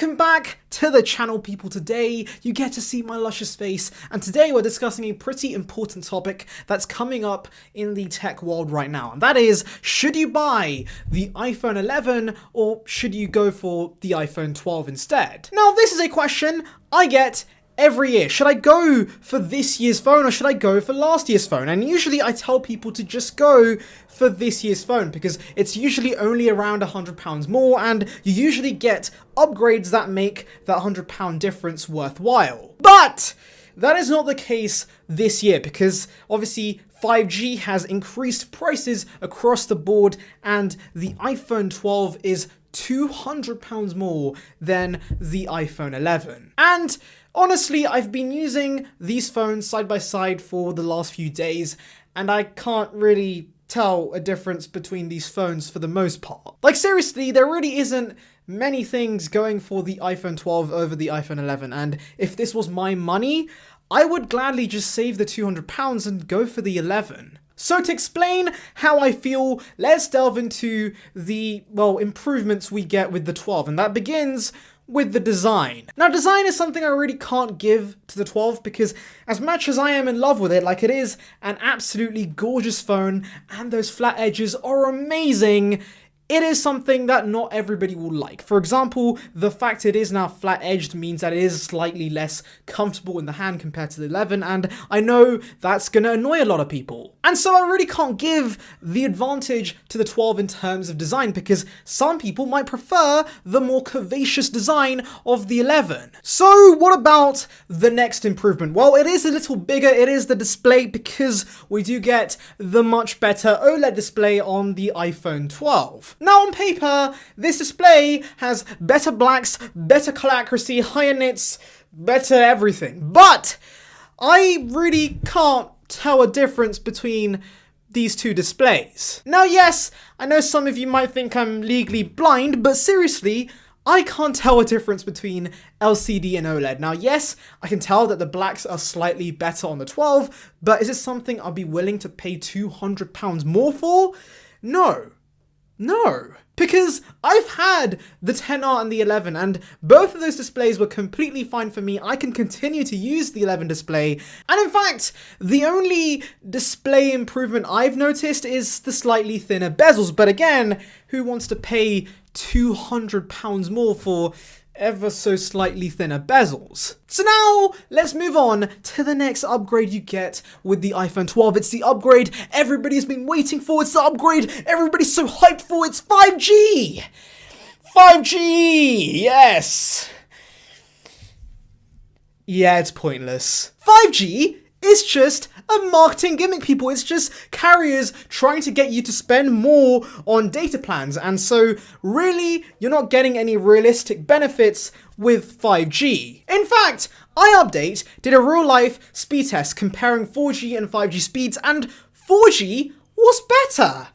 Welcome back to the channel, people. Today you get to see my luscious face, and today we're discussing a pretty important topic that's coming up in the tech world right now, and that is, should you buy the iPhone 11 or should you go for the iPhone 12 instead? Now, this is a question I get every year. Should I go for this year's phone or should I go for last year's phone? And usually I tell people to just go for this year's phone because it's usually only around £100 more, and you usually get upgrades that make that £100 difference worthwhile. But that is not the case this year because obviously 5G has increased prices across the board, and the iPhone 12 is £200 more than the iPhone 11. And honestly, I've been using these phones side by side for the last few days, and I can't really tell a difference between these phones for the most part. Like, seriously, there really isn't many things going for the iPhone 12 over the iPhone 11, and if this was my money, I would gladly just save the £200 and go for the 11. So to explain how I feel, let's delve into the, improvements we get with the 12, and that begins with the design. Now, design is something I really can't give to the 12 because as much as I am in love with it, like, it is an absolutely gorgeous phone and those flat edges are amazing, it is something that not everybody will like. For example, the fact it is now flat-edged means that it is slightly less comfortable in the hand compared to the 11, and I know that's gonna annoy a lot of people. And so I really can't give the advantage to the 12 in terms of design because some people might prefer the more curvaceous design of the 11. So what about the next improvement? Well, it is a little bigger, it is the display, because we do get the much better OLED display on the iPhone 12. Now, on paper, this display has better blacks, better color accuracy, higher nits, better everything. But I really can't tell a difference between these two displays. Now, yes, I know some of you might think I'm legally blind, but seriously, I can't tell a difference between LCD and OLED. Now, yes, I can tell that the blacks are slightly better on the 12, but is it something I'll be willing to pay £200 more for? No, because I've had the 10R and the 11, and both of those displays were completely fine for me. I can continue to use the 11 display, and in fact, the only display improvement I've noticed is the slightly thinner bezels, but again, who wants to pay £200 more for ever so slightly thinner bezels? So now, let's move on to the next upgrade you get with the iPhone 12. It's the upgrade everybody's been waiting for. It's the upgrade everybody's so hyped for. It's 5G! 5G! Yes! Yeah, it's pointless. 5G is just a marketing gimmick, people. It's just carriers trying to get you to spend more on data plans, and so really you're not getting any realistic benefits with 5G. In fact, iUpdate did a real-life speed test comparing 4G and 5G speeds, and 4G was better.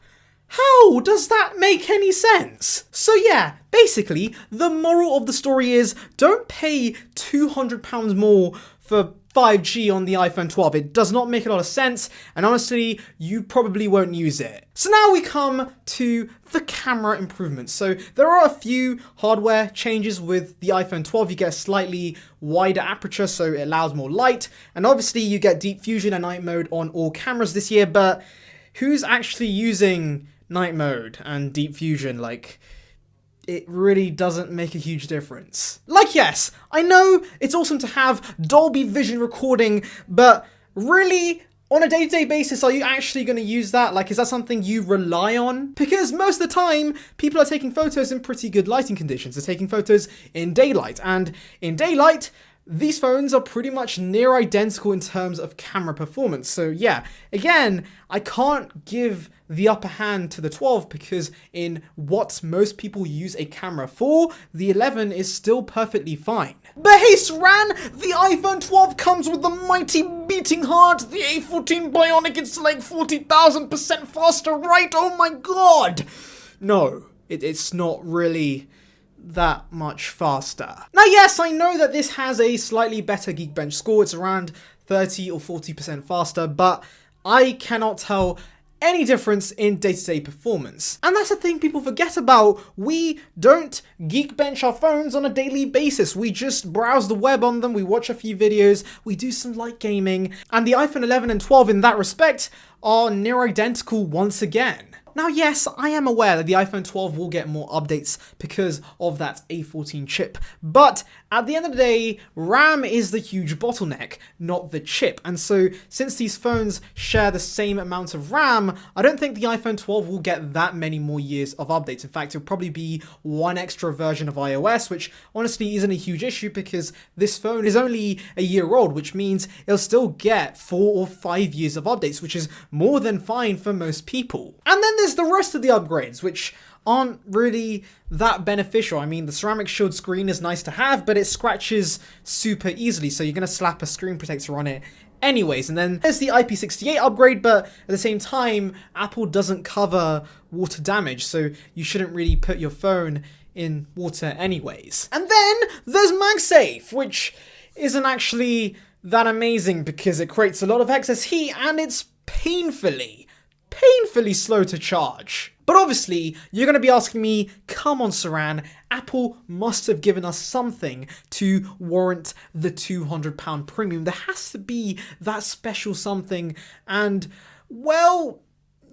How does that make any sense? So yeah, basically, the moral of the story is don't pay £200 more for 5G on the iPhone 12. It does not make a lot of sense, and honestly, you probably won't use it. So now we come to the camera improvements. So there are a few hardware changes with the iPhone 12. You get a slightly wider aperture, so it allows more light, and obviously you get deep fusion and night mode on all cameras this year, but who's actually using night mode and deep fusion? Like, it really doesn't make a huge difference. Like, yes, I know it's awesome to have Dolby Vision recording, but really, on a day-to-day basis, are you actually going to use that? Like, is that something you rely on? Because most of the time, people are taking photos in pretty good lighting conditions. They're taking photos in daylight, and in daylight, these phones are pretty much near identical in terms of camera performance. So yeah, again, I can't give the upper hand to the 12 because in what most people use a camera for, the 11 is still perfectly fine. But hey Saran, the iPhone 12 comes with the mighty beating heart, the A14 Bionic. It's like 40,000% faster, right? Oh my god! No, it's not really that much faster. Now, yes, I know that this has a slightly better Geekbench score. It's around 30 or 40% faster, but I cannot tell any difference in day-to-day performance. And that's the thing people forget about. We don't geekbench our phones on a daily basis. We just browse the web on them, we watch a few videos, we do some light gaming, and the iPhone 11 and 12 in that respect are near identical once again. Now, yes, I am aware that the iPhone 12 will get more updates because of that A14 chip, but at the end of the day, RAM is the huge bottleneck, not the chip. And so, since these phones share the same amount of RAM, I don't think the iPhone 12 will get that many more years of updates. In fact, it'll probably be one extra version of iOS, which honestly isn't a huge issue because this phone is only a year old, which means it'll still get 4 or 5 years of updates, which is more than fine for most people. And then there's the rest of the upgrades, which aren't really that beneficial. I mean, the ceramic shield screen is nice to have, but it scratches super easily, so you're gonna slap a screen protector on it anyways. And then there's the IP68 upgrade, but at the same time, Apple doesn't cover water damage, so you shouldn't really put your phone in water anyways. And then there's MagSafe, which isn't actually that amazing because it creates a lot of excess heat and it's painfully slow to charge. But obviously, you're going to be asking me, come on Saran, Apple must have given us something to warrant the £200 premium. There has to be that special something, and well,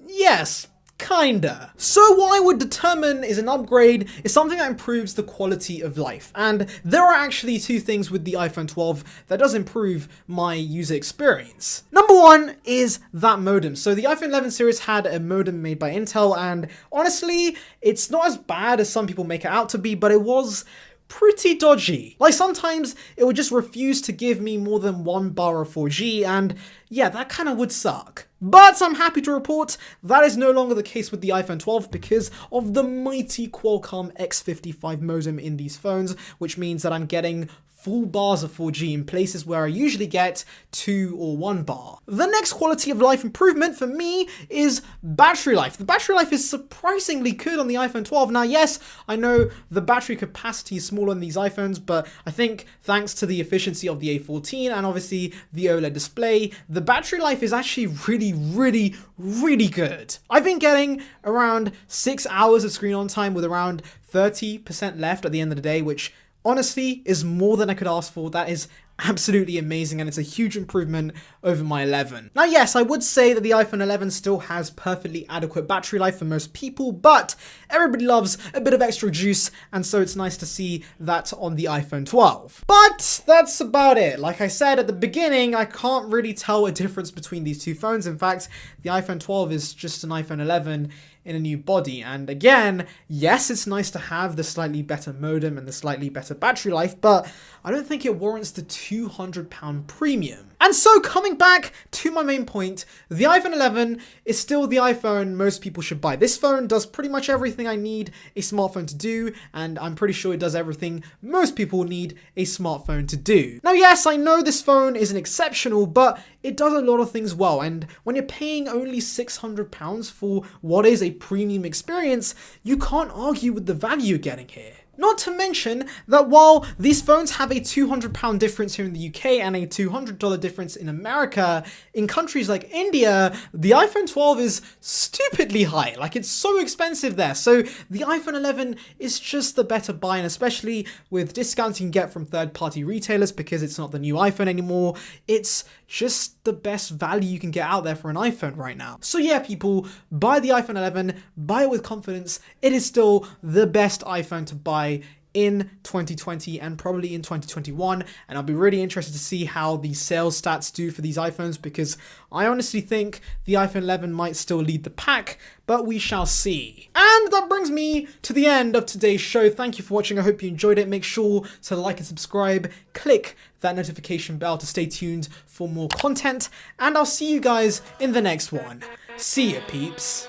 yes, kinda. So what I would determine is an upgrade is something that improves the quality of life. And there are actually two things with the iPhone 12 that does improve my user experience. Number one is that modem. So the iPhone 11 series had a modem made by Intel, and honestly, it's not as bad as some people make it out to be, but it was pretty dodgy. Like, sometimes it would just refuse to give me more than 1 bar of 4G, and yeah, that kind of would suck. But I'm happy to report that is no longer the case with the iPhone 12 because of the mighty Qualcomm X55 modem in these phones, which means that I'm getting full bars of 4G in places where I usually get 2 or 1 bar. The next quality of life improvement for me is battery life. The battery life is surprisingly good on the iPhone 12. Now, yes, I know the battery capacity is smaller on these iPhones, but I think thanks to the efficiency of the A14 and obviously the OLED display, the battery life is actually really good. I've been getting around 6 hours of screen on time with around 30% left at the end of the day, which honestly is more than I could ask for. That is absolutely amazing, and it's a huge improvement over my 11. Now, yes, I would say that the iPhone 11 still has perfectly adequate battery life for most people, but everybody loves a bit of extra juice, and so it's nice to see that on the iPhone 12. But that's about it. Like I said at the beginning, I can't really tell a difference between these two phones. In fact, the iPhone 12 is just an iPhone 11 in a new body. And again, yes, it's nice to have the slightly better modem and the slightly better battery life, but I don't think it warrants the £200 premium. And so, coming back to my main point, the iPhone 11 is still the iPhone most people should buy. This phone does pretty much everything I need a smartphone to do, and I'm pretty sure it does everything most people need a smartphone to do. Now, yes, I know this phone isn't exceptional, but it does a lot of things well, and when you're paying only £600 for what is a premium experience, you can't argue with the value you're getting here. Not to mention that while these phones have a £200 difference here in the UK and a $200 difference in America, in countries like India, the iPhone 12 is stupidly high. Like, it's so expensive there. So the iPhone 11 is just the better buy, and especially with discounts you can get from third-party retailers because it's not the new iPhone anymore, it's just the best value you can get out there for an iPhone right now. So yeah, people, buy the iPhone 11, buy it with confidence. It is still the best iPhone to buy in 2020 and probably in 2021, and I'll be really interested to see how the sales stats do for these iPhones, because I honestly think the iPhone 11 might still lead the pack, but we shall see. And that brings me to the end of today's show. Thank you for watching. I hope you enjoyed it. Make sure to like and subscribe, click that notification bell to stay tuned for more content, and I'll see you guys in the next one. See ya, peeps.